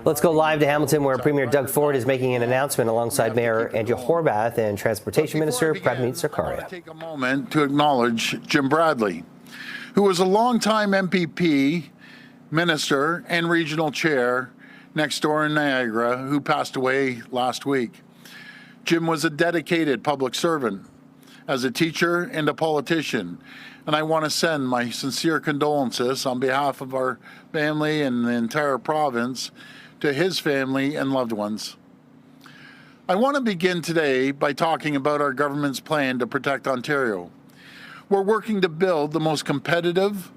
Let's go live to Hamilton, where Premier Doug Ford is making an announcement alongside Mayor Andrew Horwath and Transportation Minister Pravneet Sarkaria. I want to take a moment to acknowledge Jim Bradley, who was a longtime MPP, minister, and regional chair next door in Niagara, who passed away last week. Jim was a dedicated public servant as a teacher and a politician, and I want to send my sincere condolences on behalf of our family and the entire province to his family and loved ones. I want to begin today by talking about our government's plan to protect Ontario. We're working to build the most competitive,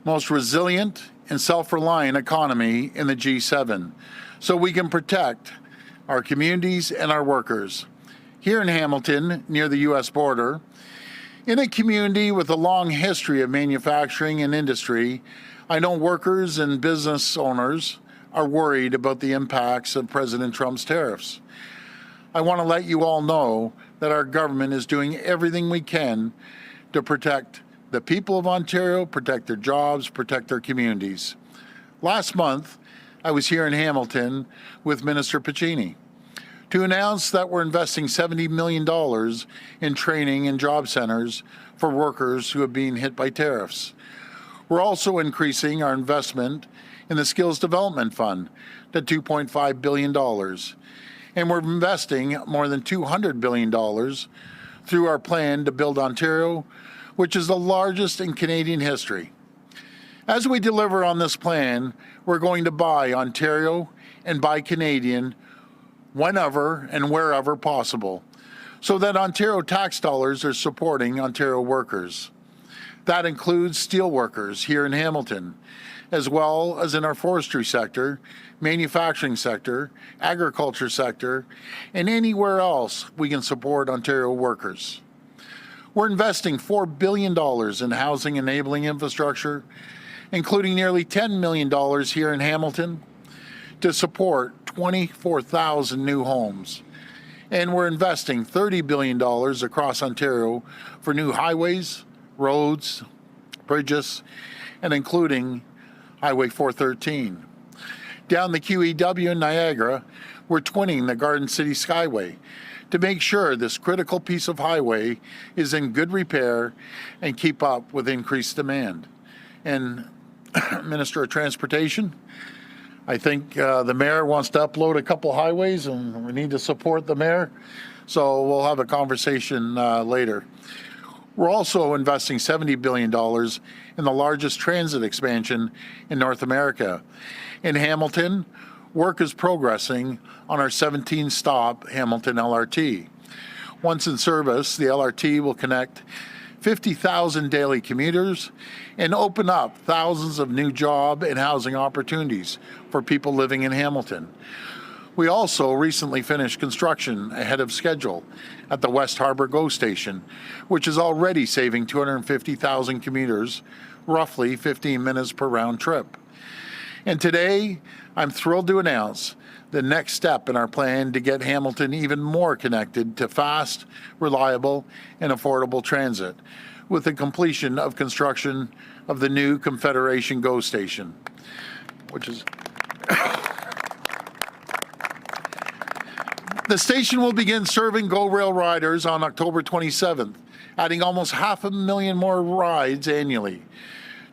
most resilient, and self-reliant economy in the G7 so we can protect our communities and our workers. Here in Hamilton, near the U.S. border, in a community with a long history of manufacturing and industry, I know workers and business owners are worried about the impacts of President Trump's tariffs. I want to let you all know that our government is doing everything we can to protect the people of Ontario, protect their jobs, protect their communities. Last month, I was here in Hamilton with Minister Piccini to announce that we're investing $70 million in training and job centers for workers who have been hit by tariffs. We're also increasing our investment in the Skills Development Fund to $2.5 billion. And we're investing more than $200 billion through our plan to build Ontario, which is the largest in Canadian history. As we deliver on this plan, we're going to buy Ontario and buy Canadian whenever and wherever possible, so that Ontario tax dollars are supporting Ontario workers. That includes steel workers here in Hamilton, as well as in our forestry sector, manufacturing sector, agriculture sector, and anywhere else we can support Ontario workers. We're investing $4 billion in housing enabling infrastructure, including nearly $10 million here in Hamilton to support 24,000 new homes. And we're investing $30 billion across Ontario for new highways, roads, bridges, and including Highway 413. Down the QEW in Niagara, we're twinning the Garden City Skyway to make sure this critical piece of highway is in good repair and keep up with increased demand. And Minister of Transportation, I think the mayor wants to upload a couple highways, and we need to support the mayor, so we'll have a conversation later. We're also investing $70 billion in the largest transit expansion in North America. In Hamilton, work is progressing on our 17-stop Hamilton LRT. Once in service, the LRT will connect 50,000 daily commuters and open up thousands of new job and housing opportunities for people living in Hamilton. We also recently finished construction ahead of schedule at the West Harbour GO station, which is already saving 250,000 commuters roughly 15 minutes per round trip. And today, I'm thrilled to announce the next step in our plan to get Hamilton even more connected to fast, reliable, and affordable transit, with the completion of construction of the new Confederation GO station, which is... The station will begin serving GO Rail riders on October 27th, adding almost 500,000 more rides annually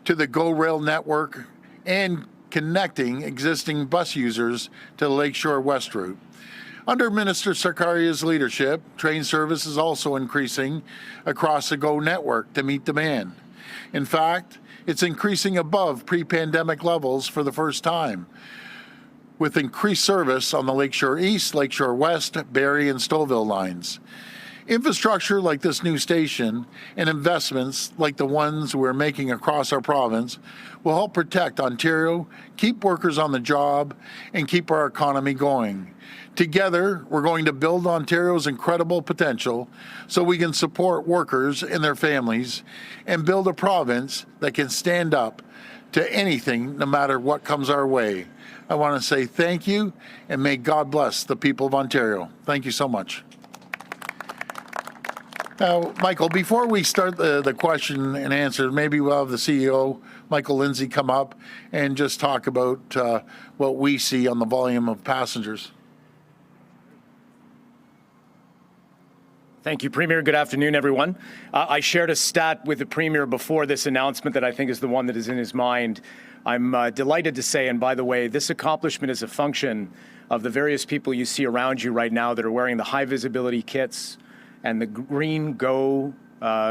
to the GO Rail network and connecting existing bus users to the Lakeshore West route. Under Minister Sarkaria's leadership, train service is also increasing across the GO network to meet demand. In fact, it's increasing above pre-pandemic levels for the first time, with increased service on the Lakeshore East, Lakeshore West, Barrie, and Stouffville lines. Infrastructure like this new station and investments like the ones we're making across our province will help protect Ontario, keep workers on the job, and keep our economy going. Together, we're going to build Ontario's incredible potential so we can support workers and their families and build a province that can stand up to anything, no matter what comes our way. I want to say thank you, and may God bless the people of Ontario. Thank you so much. Now, Michael, before we start the question and answer, maybe we'll have the CEO, Michael Lindsay, come up and just talk about what we see on the volume of passengers. Thank you, Premier. Good afternoon, everyone. I shared a stat with the Premier before this announcement that I think is the one that is in his mind. I'm delighted to say, and by the way, this accomplishment is a function of the various people you see around you right now that are wearing the high visibility kits and the green GO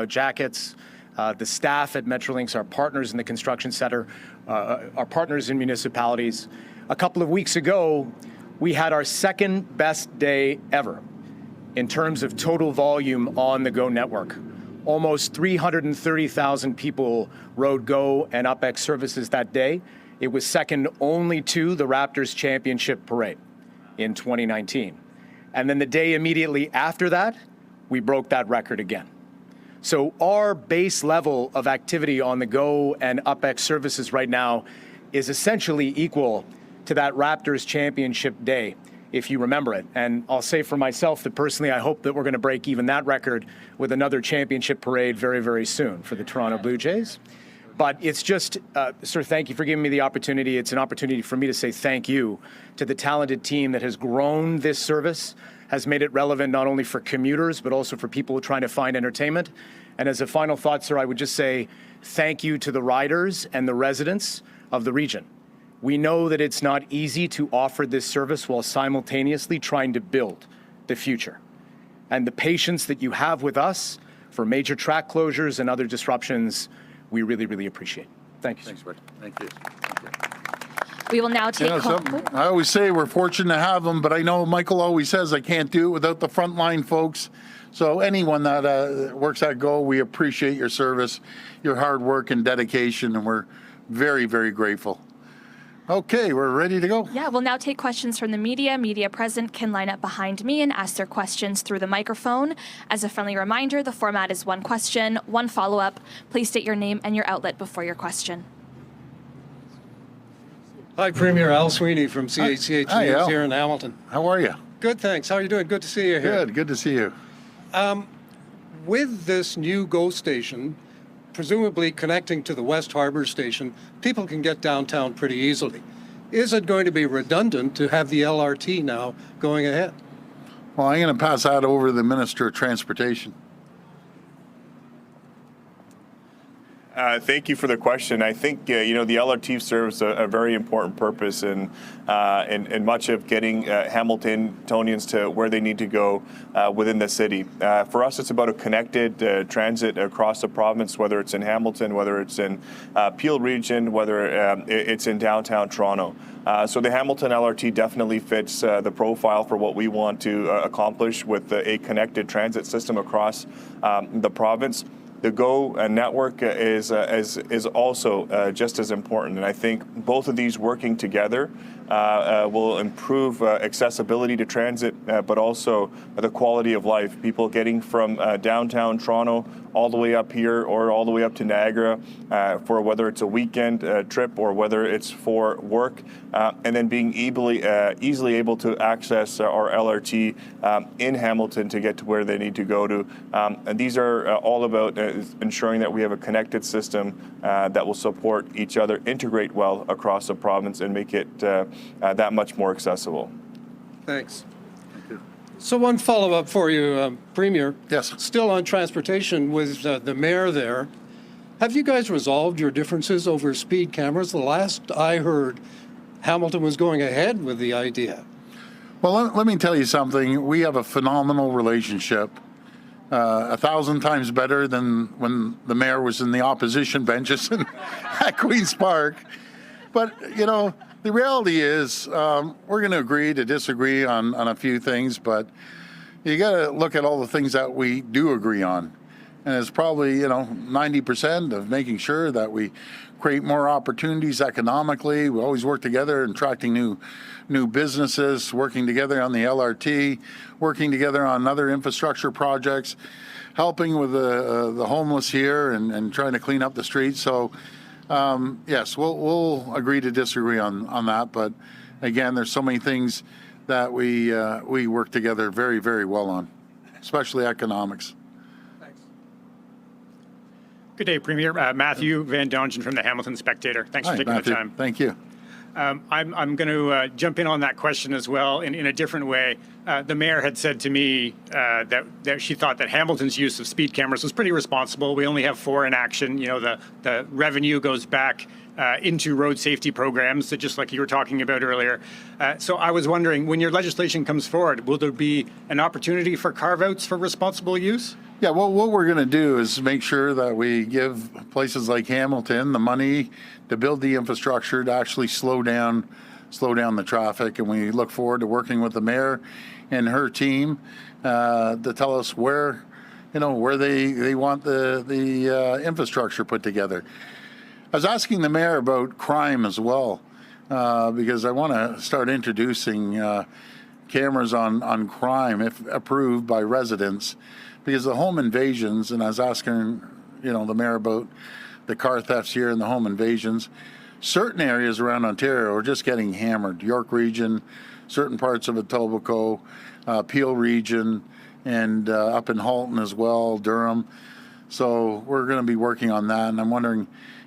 jackets, the staff at Metrolinx, our partners in the construction center, our partners in municipalities. A couple of weeks ago, we had our second best day ever in terms of total volume on the GO network. Almost 330,000 people rode GO and UpX services that day. It was second only to the Raptors championship parade in 2019. And then the day immediately after that, we broke that record again. So our base level of activity on the GO and UpX services right now is essentially equal to that Raptors championship day, if you remember it. And I'll say for myself that personally, I hope that we're going to break even that record with another championship parade very, very soon for the Toronto Blue Jays. But it's just, sir, thank you for giving me the opportunity. It's an opportunity for me to say thank you to the talented team that has grown this service, has made it relevant not only for commuters, but also for people trying to find entertainment. And as a final thought, sir, I would just say thank you to the riders and the residents of the region. We know that it's not easy to offer this service while simultaneously trying to build the future. And the patience that you have with us for major track closures and other disruptions, we really, really appreciate. Thank you. Thanks, Bud. Thank you. We will now take I always say we're fortunate to have them, but I know Michael always says I can't do it without the frontline folks. So anyone that works at GO, we appreciate your service, your hard work and dedication, and we're very, very grateful. Okay, we're ready to go. Yeah, we'll now take questions from the media. Media present can line up behind me and ask their questions through the microphone. As a friendly reminder, the format is one question, one follow-up. Please state your name and your outlet before your question. Hi, Premier Al Sweeney from CHCH Hi, News Al. here in Hamilton. How are you? Good, thanks. How are you doing? Good to see you here. Good to see you. With this new GO station, presumably connecting to the West Harbour station, people can get downtown pretty easily. Is it going to be redundant to have the LRT now going ahead? Well, I'm going to pass that over to the Minister of Transportation. Thank you for the question. I think the LRT serves a very important purpose in much of getting Hamiltonians to where they need to go within the city. For us, it's about a connected transit across the province, whether it's in Hamilton, whether it's in Peel region, whether it's in downtown Toronto. So the Hamilton LRT definitely fits the profile for what we want to accomplish with a connected transit system across the province. The GO network is also just as important, and I think both of these working together will improve accessibility to transit, but also the quality of life. People getting from downtown Toronto all the way up here or all the way up to Niagara for whether it's a weekend trip or whether it's for work, and then being easily able to access our LRT in Hamilton to get to where they need to go to. And these are all about ensuring that we have a connected system that will support each other, integrate well across the province, and make it that much more accessible. Thanks. So one follow-up for you, Premier. Yes. Still on transportation with the mayor there. Have you guys resolved your differences over speed cameras? The last I heard, Hamilton was going ahead with the idea. Well, let me tell you something. We have a phenomenal relationship, 1,000 times better than when the mayor was in the opposition benches at Queen's Park. But, the reality is we're going to agree to disagree on a few things, but you got to look at all the things that we do agree on. And it's probably, 90% of making sure that we create more opportunities economically. We always work together in attracting new businesses, working together on the LRT, working together on other infrastructure projects, helping with the homeless here and trying to clean up the streets. So, yes, we'll agree to disagree on that. But again, there's so many things that we work together very, very well on, especially economics. Good day, Premier. Matthew Van Dongen from the Hamilton Spectator. Thanks for Hi, taking Matthew. the time. Thank you. I'm going to jump in on that question as well in a different way. The mayor had said to me that she thought that Hamilton's use of speed cameras was pretty responsible. We only have 4 in action. You know, the revenue goes back into road safety programs, so just like you were talking about earlier. So I was wondering, when your legislation comes forward, will there be an opportunity for carve-outs for responsible use? Yeah, well, what we're going to do is make sure that we give places like Hamilton the money to build the infrastructure to actually slow down the traffic, and we look forward to working with the mayor and her team to tell us where they want the infrastructure put together. I was asking the mayor about crime as well, because I want to start introducing cameras on crime if approved by residents. Because the home invasions, and I was asking, the mayor about the car thefts here and the home invasions, certain areas around Ontario are just getting hammered. York region, certain parts of Etobicoke, Peel region, and up in Halton as well, Durham. So we're going to be working on that, and I'm wondering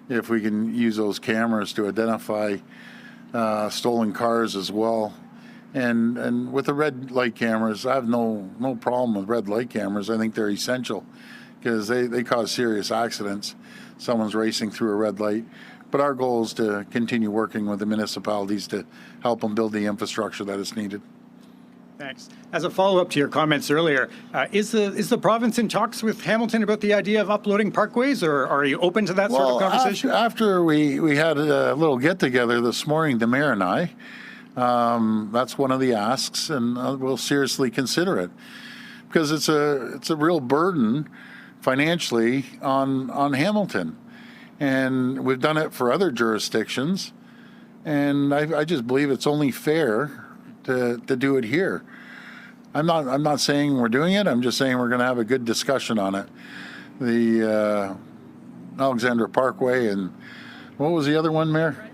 if we can use those cameras to identify stolen cars as well. And with the red light cameras, I have no problem with red light cameras. I think they're essential because they cause serious accidents. Someone's racing through a red light. But our goal is to continue working with the municipalities to help them build the infrastructure that is needed. Thanks. As a follow-up to your comments earlier, is the province in talks with Hamilton about the idea of uploading parkways, or are you open to that sort of conversation? After we had a little get-together this morning, the mayor and I, that's one of the asks, and we'll seriously consider it because it's a real burden financially on Hamilton, and we've done it for other jurisdictions, and I just believe it's only fair to do it here. I'm not saying we're doing it. I'm just saying we're going to have a good discussion on it. The Alexandra Parkway and what was the other one, Mayor?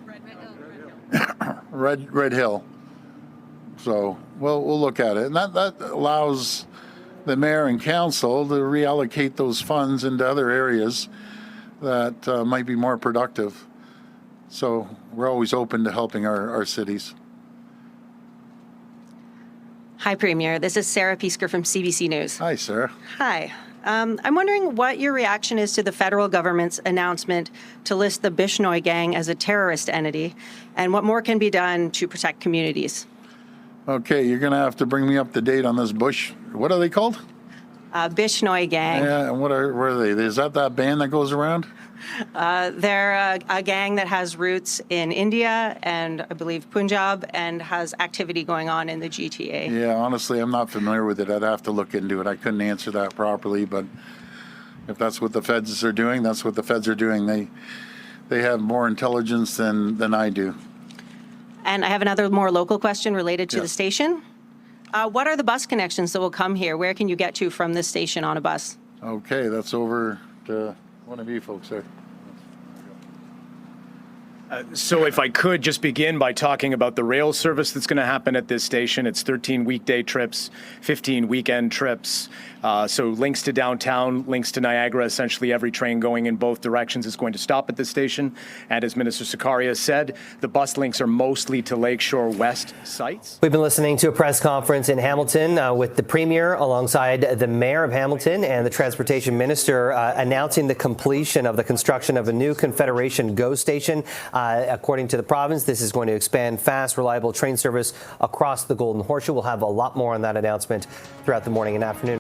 Red Hill. So we'll look at it, and that allows the mayor and council to reallocate those funds into other areas that might be more productive. So we're always open to helping our cities. Hi, Premier. This is Sarah Piesker from CBC News. Hi, Sarah. Hi. I'm wondering what your reaction is to the federal government's announcement to list the Bishnoi gang as a terrorist entity, and what more can be done to protect communities. Okay, you're going to have to bring me up to date on this Bush. What are they called? Bishnoi gang. Yeah, and where are they? Is that band that goes around? They're a gang that has roots in India and I believe Punjab and has activity going on in the GTA. Yeah, honestly, I'm not familiar with it. I'd have to look into it. I couldn't answer that properly, but if that's what the feds are doing, that's what the feds are doing. They have more intelligence than I do. And I have another more local question related to the station. What are the bus connections that will come here? Where can you get to from this station on a bus? Okay, that's over to one of you folks there. So if I could just begin by talking about the rail service that's going to happen at this station. It's 13 weekday trips, 15 weekend trips. So links to downtown, links to Niagara. Essentially every train going in both directions is going to stop at this station. And as Minister Sakaria said, the bus links are mostly to Lakeshore West sites. We've been listening to a press conference in Hamilton with the Premier alongside the Mayor of Hamilton and the Transportation Minister announcing the completion of the construction of a new Confederation GO station. According to the province, this is going to expand fast, reliable train service across the Golden Horseshoe. We'll have a lot more on that announcement throughout the morning and afternoon.